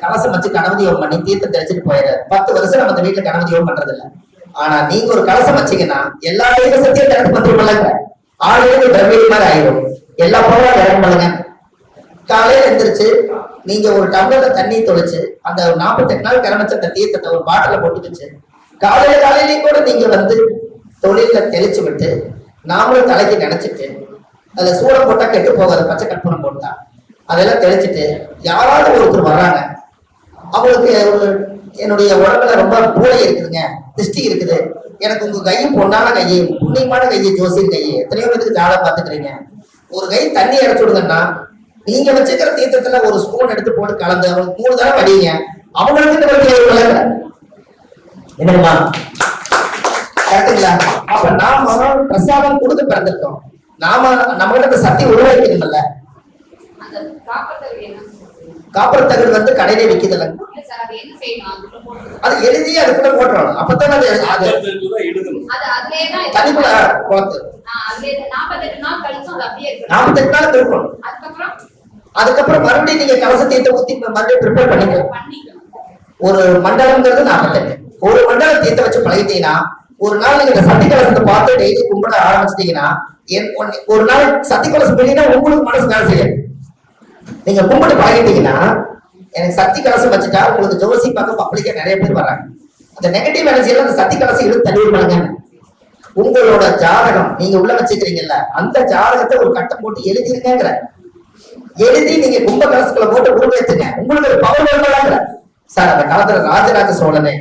கலசம் வச்சு கணபதி யோகம் பண்ணி தீர்த்தம் தெளிச்சுட்டு போயிடுறாரு. 10 வருஷம் நம்ம வீட்டுல கணபதி யோகம் பண்றது இல்ல. ஆனா நீங்க ஒரு கலசம் வச்சீங்கன்னா எல்லா சத்தியம் கிடக்கு வந்துருமில்லங்க. ஆளுநர் திரவியம் மாதிரி ஆயிடும். எல்லா பொருளும் இறங்குமில்லங்க. காலையில எந்திரிச்சு நீங்க ஒரு டம்ளர்ல தண்ணி தொலைச்சு அந்த 48 நாள் கிளம்பிச்ச அந்த தீர்த்தத்தை ஒரு பாட்டில போட்டு வச்சு காலையிலேயும் கூட நீங்க தொழில தெளிச்சு விட்டு நாமளும் தலைக்கு நினைச்சிட்டு அதுல சூடம் போட்டா கெட்டு போகாது, பச்சை கற்பூரம் போட்டா அதெல்லாம் தெளிச்சுட்டு யாராவது ஒருத்தர் வர்றாங்க, அவங்களுக்கு என்னுடைய உடம்புல ரொம்ப பூளை இருக்குதுங்க, திருஷ்டி இருக்குது, எனக்கு உங்க கையும் பொண்ணான கையை புண்ணியமான கையை ஜோசியர் கையை எத்தனையோ பேருக்கு ஜாட பாத்துக்கிறீங்க, ஒரு கை தண்ணி அடைச்சு விடுங்கன்னா நீங்க வச்சுக்கிற தீர்த்தத்துல ஒரு ஸ்பூன் எடுத்து போட்டு கலந்து அவங்களுக்கு 3 தடவை வடிங்க. அவங்களுக்கு என்னமா கரெக்டுங்களா? அப்ப நாம பிரசாதம் கொடுத்து பிறந்திருக்கோம். நாம நம்மகிட்ட சக்தி உருவாக்கணும்ல. காப்பர் தகடு கடையிலே விக்குது இல்லைங்க, அது எழுதி அதுக்குள்ள போட்டுறோம். அப்பதான் அது தனிக்குள்ள 48 நாள் இருக்கணும். அதுக்கப்புறம் மறுபடியும் நீங்க கலச தீர்த்த ஊத்தி மறுபடியும் ப்ரிப்பேர் பண்ணிக்கலாம். ஒரு மண்டலம்ங்கிறது 48. ஒரு மண்டலம் தீர்த்த வச்சு பழகிட்டீங்கன்னா ஒரு நாள் நீங்க சக்தி கலசத்தை பார்த்து டெய்லி கும்பிட ஆரம்பிச்சிட்டீங்கன்னா ஒரு நாள் சக்தி கலசம் பண்ணினா உங்களுக்கு மனசு வேலை செய்யும். நீங்க கும்பிட்டு பழகிட்டீங்கன்னா எனக்கு சக்தி கலசம் வச்சுட்டா உங்களுக்கு ஜோசி பார்க்க பப்ளிக்கா நிறைய பேர் வராங்க. அந்த நெகட்டிவ் எனர்ஜியில அந்த சக்தி கலசம் இழுத்து தள்ளி பண்ணுங்க. உங்களோட ஜாதகம் நீங்க உள்ள வச்சுக்கிறீங்கல்ல, அந்த ஜாதகத்தை ஒரு கட்டம் போட்டு எழுதிருங்கிற எழுதி நீங்க கும்ப கலசத்துல போட்டு உருவேத்துங்க. உங்களுக்கு ஒரு பவர் வேண்டாங்க சார். அந்த காலத்துல ராஜராஜ சோழனே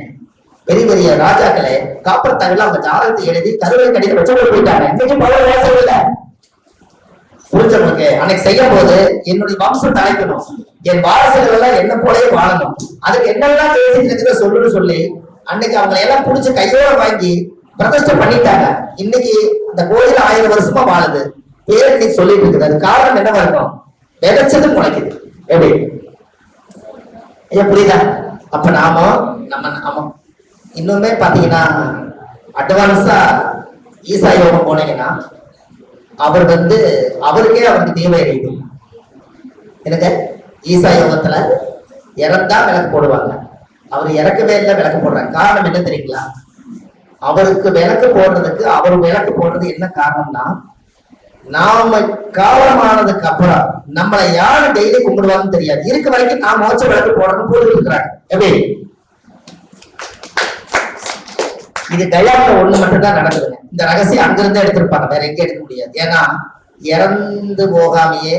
பெரிய பெரிய ராஜாக்களே காப்பர் தகவல அவங்க ஜாதகத்தை எழுதி கருவை கடிதம் வச்சு போயிட்டாங்க. இன்னைக்கு பவர் வேசம் இல்லை. புரிஞ்சவங்களுக்கு அன்னைக்கு செய்யும் போது என்னுடைய வம்சம் தலைக்கணும், என் வாரசுகள் எல்லாம் என்ன போலயே வாழணும், அதுக்கு என்னெல்லாம் பேசிட்டு சொல்லுன்னு சொல்லி அன்னைக்கு அவங்க எல்லாம் புடிச்சு கையோட வாங்கி பிரதிஷ்டை பண்ணிட்டாங்க. இன்னைக்கு அந்த கோயில் 1000 வருஷமா வாழுது. பேர் இன்னைக்கு சொல்லிட்டு இருக்குது. அது காரணம் என்னவா இருக்கும்? விதைச்சது முளைக்குது. எப்படி ஐயா புரியுதா? அப்ப நம்ம இன்னுமே பாத்தீங்கன்னா அட்வான்ஸா ஈசா யோகம் போனீங்கன்னா அவர் அவருக்கு தேவை இருக்குது. எனக்கு ஈசா யோகத்துல இறந்தா விளக்கு போடுவாங்க. அவர் இறக்கவே இல்லை விளக்கு போடுறாங்க. காரணம் என்ன தெரியுங்களா? அவருக்கு விளக்கு போடுறதுக்கு அவர் விளக்கு போடுறது என்ன காரணம்னா, நாம காலமானதுக்கு அப்புறம் நம்மளை யாரு டெய்லி கும்பிடுவாங்கன்னு தெரியாது. இருக்க வரைக்கும் நான் மோச்ச விளக்கு போடணும் போட்டு இருக்கிறாங்க. எப்படி இது கயாவுல ஒண்ணு மட்டும்தான் நடக்குதுங்க. இந்த ரகசியம் அங்கிருந்து எடுத்திருப்பாங்க, வேற எங்க எடுக்க முடியாது. ஏன்னா இறந்து போகாமையே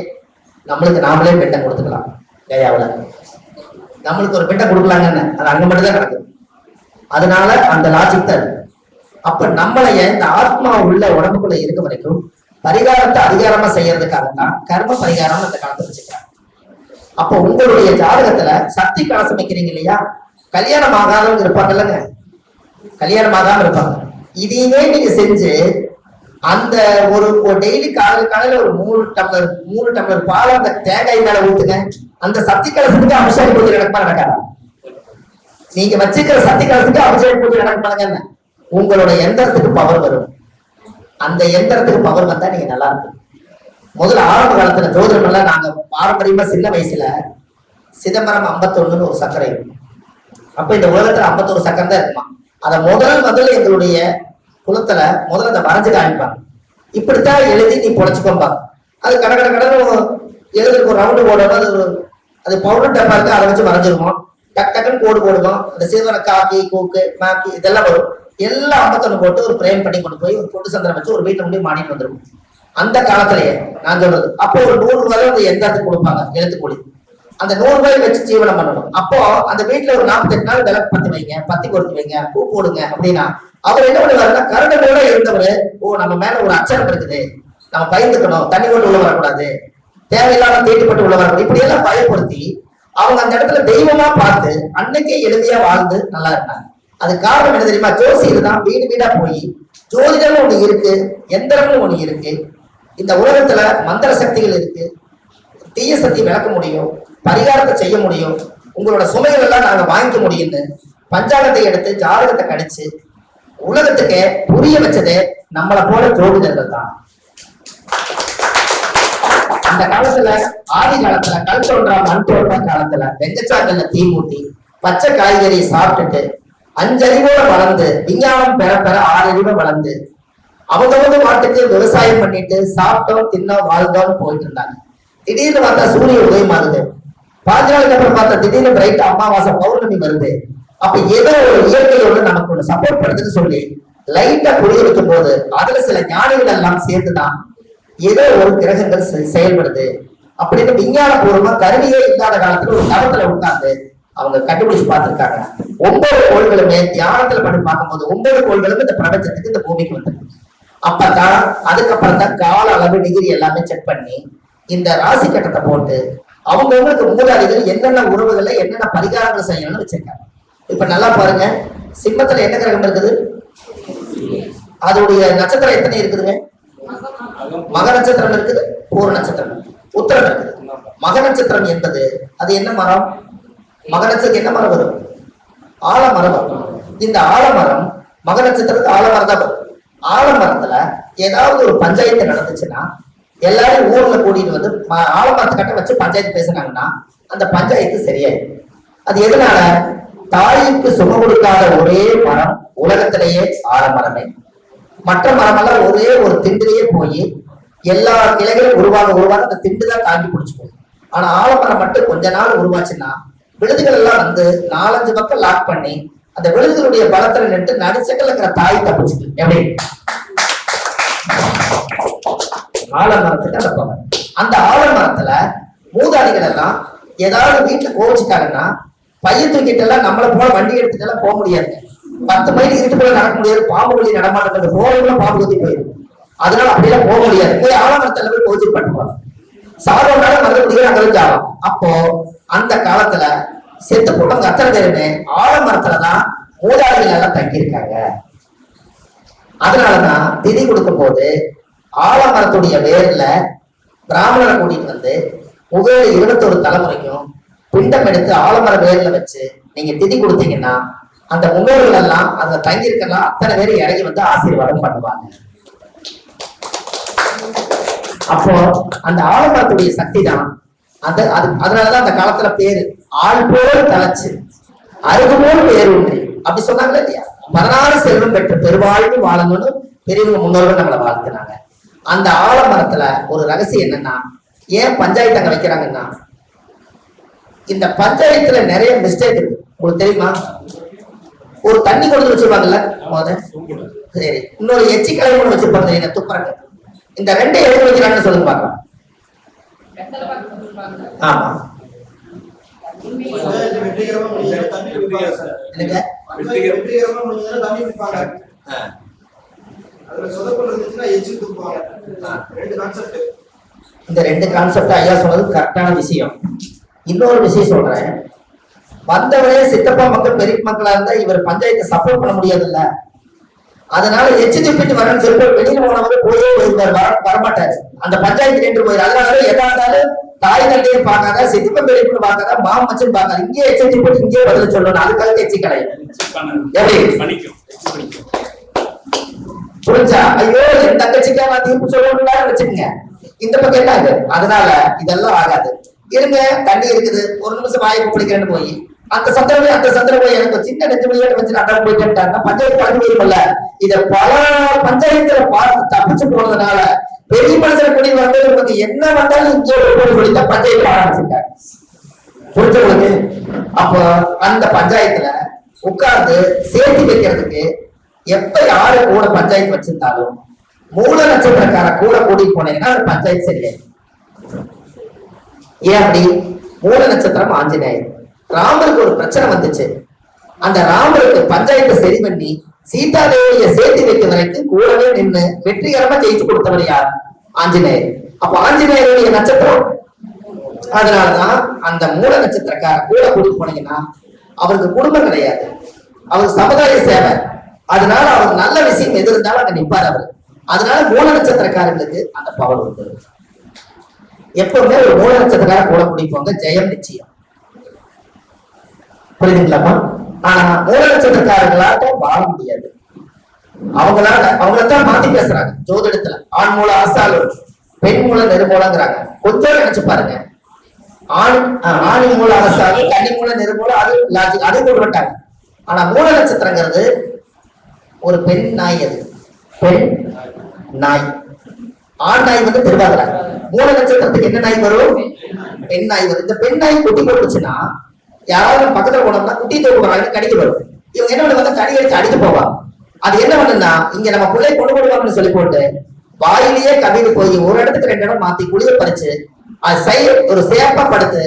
நம்மளுக்கு நாமளே பிண்டம் கொடுத்துக்கலாம். கயாவுல நம்மளுக்கு ஒரு பிண்டம் கொடுக்கலாங்கன்னு அது அங்க மட்டும்தான் நடக்குது. அதனால அந்த லாஜிக் தான். அப்ப நம்மளைய இந்த ஆத்மா உள்ள உடம்புக்குள்ள இருக்க வரைக்கும் பரிகாரத்தை அதிகாரமா செய்யறதுக்காக தான் கர்ம பரிகாரம் அந்த காலத்துல வச்சுக்கிறாங்க. அப்போ உங்களுடைய ஜாதகத்துல சக்தி கலசம் வைக்கிறீங்க இல்லையா, கல்யாணம் ஆகாதவங்க இருப்பாங்க இல்லைங்க, கல்யாணம் ஆகாம இருப்பாங்க. இதையுமே நீங்க செஞ்சு அந்த ஒரு டெய்லி காலையில ஒரு 3 டம்ளர் பால் அந்த தேங்காய் மேல ஊத்துங்க. அந்த சக்தி கலசத்துக்கு அபிஷேக பூஜை நடக்குமா நடக்காதா? நீங்க வச்சுக்கிற சக்தி கலசத்துக்கு அபிஷேக பூஜை நடக்குமாங்க. உங்களோட எந்திரத்துக்கு பவர் வரும். அந்த எந்திரத்துக்கு பவர் வந்தா நீங்க நல்லா இருக்கும். முதல்ல ஆரம்ப காலத்துல ஜோதிடம் எல்லாம் நாங்க பாரம்பரியமா சின்ன வயசுல சிதம்பரம் 51 ஒரு சர்க்கரை இருக்கும். அப்ப இந்த உலகத்துல 51 சக்கரம் தான் இருக்குமா. அதை முதல்ல எங்களுடைய குலத்துல முதல்ல அதை வரைஞ்சு காமிப்பாங்க. இப்படித்தான் எழுதி நீ பொழைச்சுக்கோம்பா. அது கடை எழுதுறதுக்கு ஒரு ரவுண்டு போடணும். அது பவுடர் டப்பா இருக்கு, அதை வச்சு வரைஞ்சிருவோம். டக்குன்னு கோடு போடுவோம். அந்த சிறுவனை காக்கி கூக்கு மாக்கி இதெல்லாம் வரும். எல்லாம் 51 போட்டு ஒரு பிரேம் பண்ணி கொண்டு போய் ஒரு பொட்டு சந்திரம் வச்சு ஒரு வீட்டை முடி மாடிட்டு வந்துருவோம். அந்த காலத்திலேயே நான் சொல்றது. அப்போ ஒரு 100 ரூபாய் அந்த எந்திரத்துக்கு கொடுப்பாங்க எழுத்துக்கூலி. அந்த 100 ரூபாய் வச்சு ஜீவனம் பண்ணணும். அப்போ அந்த வீட்டுல ஒரு 48 நாள் விளக்கு பத்தி வைங்க, பத்தி கொடுத்து வைங்க, பூ போடுங்க அப்படின்னா அவர் என்ன பண்ணுவாருன்னா கருடனோட இருந்தவரு, நம்ம மேல ஒரு அச்சரம் இருக்குது, நம்ம பயந்துக்கணும், தண்ணி கொண்டு உள்ள வரக்கூடாது, தேவையில்லாம தீட்டுப்பட்டு உள்ள வரக்கூடாது, இப்படி எல்லாம் பயப்படுத்தி அவங்க அந்த இடத்துல தெய்வமா பார்த்து அன்னைக்கே எளிமையா வாழ்ந்து நல்லா இருந்தாங்க. அது காரணம் என்ன தெரியுமா? ஜோசியர் தான் வீடு வீடா போய் ஜோதிடம்னு ஒண்ணு இருக்கு, எந்திரம்னு ஒண்ணு இருக்கு, இந்த உலகத்துல மந்திர சக்திகள் இருக்கு, தீய சக்தி விளக்க முடியும், பரிகாரத்தை செய்ய முடியும், உங்களோட சுமைகள் எல்லாம் நாங்க வாங்கிக்க முடியும்னு பஞ்சாங்கத்தை எடுத்து ஜாதகத்தை கணிச்சு உலகத்துக்கு புரிய வச்சதே நம்மளை போல ஜோதிடர்கள் தான். அந்த காலத்துல ஆதி காலத்துல கல் தோன்றா மண் தோன்றா காலத்துல வெங்கச்சாக்கல்ல தீ மூட்டி பச்சை காய்கறி சாப்பிட்டுட்டு 5 அறிவோட வளர்ந்து விஞ்ஞானம் பெற பெற 6 அறிவை வளர்ந்து அவங்க பாட்டுக்கு விவசாயம் பண்ணிட்டு சாப்பிட்டோம் தின்னோம் வாழ்ந்தோம் போயிட்டு இருந்தாங்க. திடீர்னு பார்த்தா சூரிய உதயம் ஆகுது. 5 நாளுக்கு அப்புறம் பார்த்தா திடீர்னு பிரைட் அமாவாசை பௌர்ணமி வருது. அப்ப ஏதோ ஒரு இயற்கையோடு நமக்கு ஒண்ணு சப்போர்ட் பண்ணுதுன்னு சொல்லி லைட்டா புரிய வைக்கும் போது அதுல சில ஞானிகள் எல்லாம் சேர்ந்துதான் ஏதோ ஒரு கிரகங்கள் செயல்படுது அப்படின்னு விஞ்ஞான பூர்வமா கருவியே இல்லாத காலத்துல ஒரு தளத்துல உட்கார்ந்து அவங்க கண்டுபிடிச்சு பார்த்திருக்காங்க. 9 கோள்களுமே தியானத்துல பண்ணி பார்க்கும்போது 9 கோள்களும் இந்த பிரபஞ்சத்துக்கு இந்த பூமிக்கு வந்திருக்கு. அப்பதான் அதுக்கப்புறம் தான் கால அளவு டிகிரி எல்லாமே செக் பண்ணி இந்த ராசி கட்டத்தை போட்டு அவங்களுக்கு மூதாதிகள் என்னென்ன உறவுகளை என்னென்ன பரிகாரங்கள் செய்யணும்னு வச்சிருக்காங்க. இப்ப நல்லா பாருங்க, சிம்மத்துல என்ன கிரகம் இருக்குது? அதோடைய நட்சத்திரம் எத்தனை இருக்குதுங்க? மக நட்சத்திரம் இருக்குது, பூர நட்சத்திரம், உத்திரம் இருக்குது. மக நட்சத்திரம் என்பது அது என்ன மரம்? மக நட்சத்திரம் என்ன மரம் வரும்? ஆலமரம் வரும். இந்த ஆலமரம் மக நட்சத்திரத்துக்கு ஆலமரம் தான் வரும். ஆலமரத்துல ஏதாவது ஒரு பஞ்சாயத்து நடந்துச்சுன்னா எல்லாரும் ஊர்ல கூட்டிட்டு வந்து ஆலமரத்து கட்ட வச்சு பஞ்சாயத்து பேசினாங்கன்னா அந்த பஞ்சாயத்து சரியாயிடும். அது எதனால? தாய்க்கு சும கொடுக்காத ஒரே மரம் உலகத்திலேயே ஆலமரமே. மற்ற மரமெல்லாம் ஒரே ஒரு திண்டிலேயே போய் எல்லா கிளைகளும் உருவாக அந்த திண்டு தான் தாங்கி பிடிச்சுக்கும். ஆனா ஆலமரம் மட்டும் கொஞ்ச நாள் உருவாச்சுன்னா விழுதுகள் எல்லாம் வந்து 4-5 பக்கம் லாக் பண்ணி அந்த விழுதுகளுடைய பலத்துல நின்று நடுச்சக்கல இருக்கிற தாய் தப்பிச்சுக்கு. எப்படி? ஆலமரத்துக்கு அந்த பவர். அந்த ஆலமரத்துல மூதாடிகள் எல்லாம் ஏதாவது வீட்டுல கோவிச்சுட்டாங்கன்னா பையன் தூக்கிட்டு எல்லாம் நம்மளை போல வண்டி எடுத்துட்டு எல்லாம் போக முடியாது. 10 மைல் இருட்டு போல நடக்க முடியாது. பாம்பு வழி நடமாட்டது போறவங்கள பாம்பு ஊத்தி போயிடும். அதனால அப்படியெல்லாம் போக முடியாது. போய் ஆலமரத்துல போய் கோவிச்சு பண்ணுவாங்க. சாதோனால மறுபடியும் அங்கே ஆகும். அப்போ அந்த காலத்துல செத்து போட்டவங்க அத்தனை பேருமே ஆலமரத்துலதான் மூதாடிகள் எல்லாம் தங்கியிருக்காங்க. அதனாலதான் திதி கொடுக்கும் போது ஆலமரத்துடைய வேர்ல பிராமணரை கூட்டிட்டு வந்து முதல் 21 தலைமுறைக்கும் பிண்டம் எடுத்து ஆலமர வேர்ல வச்சு நீங்க திதி கொடுத்தீங்கன்னா அந்த முன்னோர்கள் எல்லாம் அந்த தங்கியிருக்கலாம் அத்தனை பேரும் இறங்கி வந்து ஆசீர்வாதம் பண்ணுவாங்க. அப்போ அந்த ஆலமரத்துடைய சக்தி தான் அந்த அதனாலதான் அந்த காலத்துல பேரு ஆள் போல் தலைச்சு அருகு போல் பேர் ஒன்றி அப்படி சொன்னாங்களே இல்லையா? 16 செல்வம் பெற்ற பெருவாழ்வு வாழணும்னு பெரியவங்க முன்னோர்கள் நம்மளை வாழ்த்துனாங்க. அந்த ஆலமரத்துல ஒரு ரகசியம் என்னன்னா, ஏன் பஞ்சாயத்து அங்க வைக்கிறாங்கன்னா இந்த பஞ்சாயத்துல நிறைய மிஸ்டேக் இருக்கு. உங்களுக்கு தெரியுமா? ஒரு தண்ணி கொண்டு வச்சிருப்பாங்கல்ல சரி, இன்னொரு எச்சி கிளம்பி ஒண்ணு வச்சிருப்பாங்க தெரியுங்க, துப்புரங்க. இந்த 2 எழுதி வைக்கிறாங்கன்னு சொல்லுங்க பாக்கலாம். ஆமா, இந்த 2 கான்செப்ட் ஐயா சொன்னது கரெக்டான விஷயம். இன்னொரு விஷயம் சொல்றேன். வந்தவரே சித்தப்பா மக்கள் பெரிய மக்களா இருந்தா இவர் பஞ்சாயத்தை சப்போர்ட் பண்ண முடியாதுல்ல. அதனால எச்சிட்டு வரேன்னு சொல்லி வெளியில போனவங்க போயே வரமாட்டாரு. அந்த பஞ்சாயத்து நின்று போயிரு. அதனால எதா இருந்தாலும் தாய் தந்தையும் பார்க்காத, சித்தப்பா பெரியப்பன்னு பார்க்காத, மாம் மச்சுன்னு பார்க்காத, இங்கே எச்சி போட்டு இங்கே பதில் சொல்லணும். அதுக்காக எச்சி கிடையாது. புரிஞ்சா? ஐயோ என் தங்கச்சிக்கா நான் தீர்ப்பு சொல்லணும்னு வச்சுக்கோங்க. இந்த பக்கம் என்ன ஆகுது? அதனால இதெல்லாம் ஆகாது. இருங்க, தண்ணி இருக்குது, ஒரு நிமிஷம் வாய்ப்பு பிடிக்கிறேன்னு போய் அந்த சந்தர்ப்பம் எனக்கு சின்ன நெஞ்சு மொழியாட்டு வச்சு அட்டம் போயிட்டேன்ட்டாருன்னா பஞ்சாயத்து பண்ணி போயிருமல்ல. இத பல பஞ்சாயத்துல பார்த்து தப்பிச்சு போனதுனால பெரிய மனுஷன் கூடி வந்தது உங்களுக்கு என்ன வந்தாலும் இங்கே சொல்லித்தான் பஞ்சாயத்து ஆரம்பிச்சிருக்காங்க. புரிஞ்சவங்களுக்கு? அப்போ அந்த பஞ்சாயத்துல உட்கார்ந்து சேர்த்து வைக்கிறதுக்கு எப்ப யாரு கூட பஞ்சாயத்து வச்சிருந்தாலும் மூல நட்சத்திரக்கார கூட கூட்டிட்டு போனீங்கன்னா அந்த பஞ்சாயத்து சரியாயிடும். ஏன் அப்படி? மூல நட்சத்திரம் ஆஞ்சநேயர். ராமருக்கு ஒரு பிரச்சனை வந்துச்சு. அந்த ராமருக்கு பஞ்சாயத்தை சரி பண்ணி சீதாதேவியை சேர்த்து வைக்க வரைக்கும் கூடவே நின்று வெற்றிகரமா ஜெயிச்சு கொடுத்தவர் யார்? ஆஞ்சநேயர். அப்ப ஆஞ்சநேயருடைய நட்சத்திரம். அதனாலதான் அந்த மூல நட்சத்திரக்கார கூட கூட்டிட்டு போனீங்கன்னா அவருக்கு குடும்பம் கிடையாது, அவருக்கு சமுதாய சேவை. அதனால அவருக்கு நல்ல விஷயம் எது இருந்தாலும் அங்க நிற்பார் அவர். அதனால மூல நட்சத்திரக்காரங்களுக்கு அந்த பவர் உண்டு. எப்பவுமே ஒரு மூல நட்சத்திரக்கார கூட கூட்டிட்டு ஜெயம் நிச்சயம். புரியுதுங்களாமா? ஆனா மூல நட்சத்திரக்காரர்களாட்ட வாழ முடியாது. அவங்களத்தான் மாத்தி பேசுறாங்க ஜோதிடத்துல. ஆண் மூல ஆசாலும் பெண் மூல நெருமூலங்கிறாங்க. கொஞ்சம் நினைச்சு பாருங்க. ஆணி மூல அரசாணி, கன்னி மூல நிறமூல, அது லாஜிக், அது கொண்டு வந்துட்டாங்க. ஆனா மூல நட்சத்திரங்கிறது ஒரு பெண் நாய். அது பெண் நாய். ஆண் நாய் வந்து திருவாதிரை. மூல நட்சத்திரத்துக்கு என்ன நாய் வரும்? பெண் நாய் வரும். இந்த பெண் நாய் குட்டி போட்டுச்சுன்னா யாராவது பக்கத்துல போனோம்னா குட்டி தோப்பு போறாங்க, கடிக்க வரும். இவங்க என்ன பண்ணுவாங்க? கடி அடிச்சு அடிச்சு போவாங்க. அது என்ன பண்ணுன்னா, இங்க நம்ம பிள்ளை கொண்டு போடுவாங்கன்னு சொல்லி போட்டு வாயிலேயே கவிடு போய் ஒரு இடத்துக்கு 2 இடம் மாத்தி குளிய பறிச்சு அது ஒரு சேப்பா படுத்து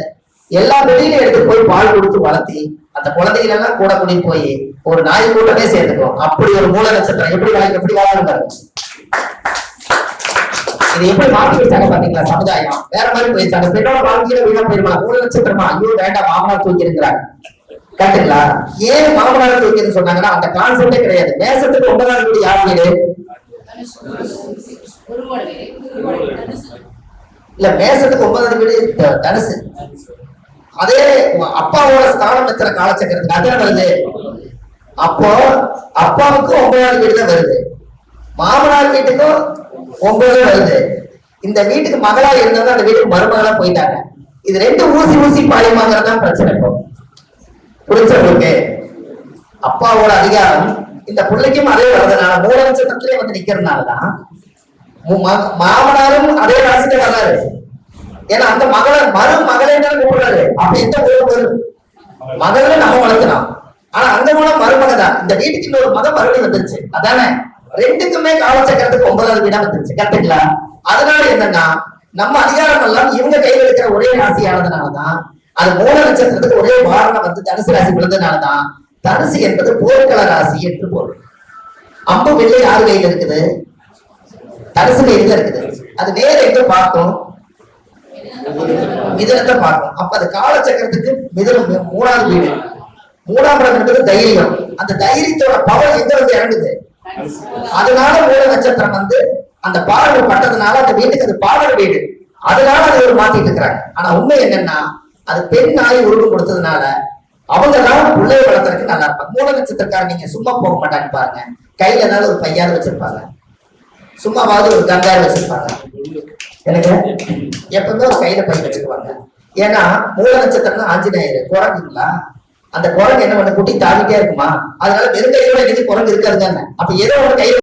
எல்லா வெளியில எடுத்து போய் பால் கொடுத்து வளர்த்தி அந்த குழந்தைகள் எல்லாம் கூட கூட்டிட்டு போய் ஒரு நாய் கூட்டமே சேர்த்துக்கும். அப்படி ஒரு மூல நட்சத்திரம் எப்படி வாழணும் பாருங்க. இது எப்படி மாற்றி வச்சாங்க பாத்தீங்களா? சமுதாயம் வேற மாதிரி போயிடுச்சு. அந்த பெண்ணோட வாழ்க்கையில வீணா போயிருமா? மூல நட்சத்திரமா? ஐயோ வேண்டாம், மாமனார் தூக்கி இருக்கிறாங்க. கரெக்டுங்களா? ஏன் மாமனார் தூக்கின்னு சொன்னாங்கன்னா அந்த கான்செப்டே கிடையாது. மேசத்துக்கு 9ஆம் வீடு யார் வீடு? இல்ல, மேசத்துக்கு 9ஆம் வீடு தனுசு. அதே அப்பாவோட ஸ்தானம் எத்தனை காலச்சக்கரத்துக்கு அதான் வருது. அப்போ அப்பாவுக்கு 9ஆம் வீடு தான் வருது, மாமனார் வீட்டுக்கும் 9 வருது. இந்த வீட்டுக்கு மகளா இருந்தவங்க அந்த வீட்டுக்கு மருமகளா போயிட்டாங்க. இது 2 ஊசி பாயமாங்கிறதான் பிரச்சனை. இப்போ புரிஞ்சவங்களுக்கு அப்பாவோட அதிகாரம் இந்த பிள்ளைக்கும் அதே வர்றதுனால மூல நட்சத்திரத்திலே வந்து நிக்கிறதுனாலதான் மாமனாரும் அதே ராசியில வர்றாரு. ஏன்னா அந்த மருமகளை கூப்பிடுறாரு. அப்ப எந்த மகளை நம்ம வளர்க்கலாம். ஆனா அந்த மூலம் மருமக தான். இந்த வீட்டுக்கு இன்னொரு மக மறுபடியும் வந்துருச்சு. அதானே 2க்குமே காலச்சக்கரத்துக்கு 9ஆவது வீடா வந்துருச்சு. கரெக்டுங்களா? அதனால என்னன்னா நம்ம அதிகாரம் எல்லாம் இவங்க கையில் இருக்கிற ஒரே ராசி ஆனதுனாலதான் அது மூல நட்சத்திரத்துக்கு ஒரே வாரணம் வந்து தனுசு ராசி விழுந்ததுனாலதான் தனுசு என்பது போர்க்கள ராசி என்று பொருள். அம்பு வெள்ளை யாரு கையில் இருக்குது? தனுசு கையில் இருக்குது. அது வேற எங்க பார்த்தோம்? மிதுனத்தை பார்க்கணும். அப்ப அது காலச்சக்கரத்துக்கு மிதுனம் 3ஆவது வீடு. 3ஆம் இடம் என்பது தைரியம். அந்த தைரியத்தோட பவர் எங்க வந்து இறங்குது? அதனால மூல நட்சத்திரம் வந்து அந்த பார்வை பட்டதுனால அந்த வீட்டுக்கு அது பாடல் வீடு. அதனால அதை ஒரு மாத்திட்டு இருக்கிறாங்க. ஆனா உண்மை என்னன்னா அது பெண் நாய் உருவம் கொடுத்ததுனால அவங்க தான் பிள்ளைய வளர்த்துறதுக்கு நல்லா இருப்பாங்க. மூல நட்சத்திரக்காரர் நீங்க சும்மா போக மாட்டாங்க பாருங்க. கையில ஏதாவது ஒரு பையாவது வச்சிருப்பாங்க, சும்மாவாவது ஒரு கங்காரு வச்சிருப்பாங்க. எனக்கு எப்பவுமே ஒரு கையில பை வச்சுக்குவாங்க. ஏன்னா மூல நட்சத்திரம் தான் ஆஞ்சநேயர். குரங்குங்களா? அந்த குரங்கு என்ன பண்ண குட்டி தாவிட்டே இருக்குமா? அதனால வெறும் கையோட இன்னைக்கு குரங்கு இருக்காது தானே. அப்ப ஏதோ ஒரு கையில